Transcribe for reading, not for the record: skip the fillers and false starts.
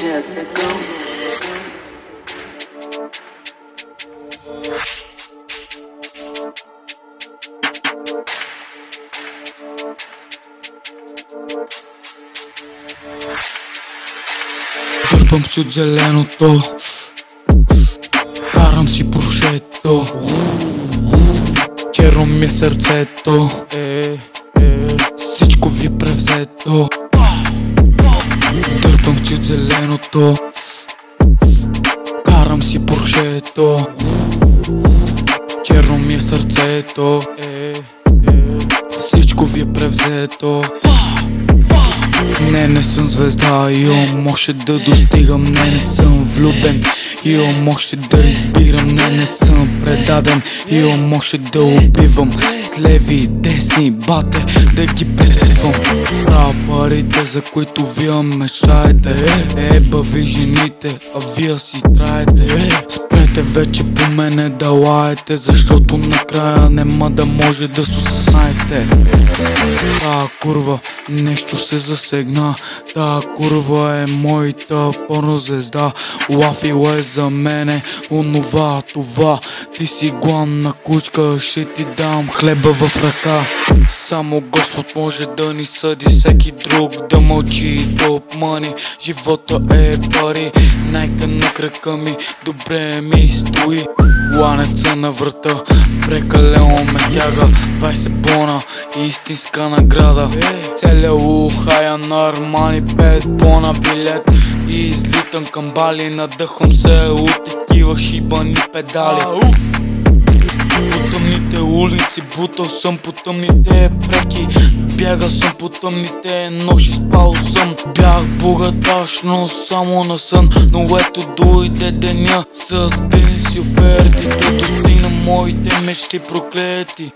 Ninja the Go. Дърпам си от зеленото, карам си прошето, черно ми е сърцето, всичко ви превзето. Дърпам си от зеленото, карам си прошето, черно ми е сърцето, всичко ви е превзето. Не съм звезда, имам още да достигам, не съм влюбен, имам още да избирам, не съм предаден, имам още да убивам, с леви, десни, бате, да ги пресвам. Правя парите, за които вие мечтаете, ебави жените, а вие си траете. Спрете вече по мене да лаете, защото накрая нема да може да се осъзнаете. Тая курва нещо се засегна, тая курва е моята порнозвезда. Лафила е за мене онова, това. Ти си гладна кучка, ще ти дам хлеба в ръка. Само Господ може да ни съди, всеки друг да мълчи и да обмани. Живота е пари, найка на крака ми добре ми стои. Ланеца на врата, прекалено ме стяга, 20 бона, истинска награда. Целя ухая на Армани, 5 бона билет и излитам към Бали. Надъхвам се от такива шибани педали. По тъмните улици бутал съм, по тъмните преки бягал съм, по тъмните нощи спал съм. Бях богаташно само на сън, но ето дойде деня с пенсиофертите. Достигна моите мечти проклети.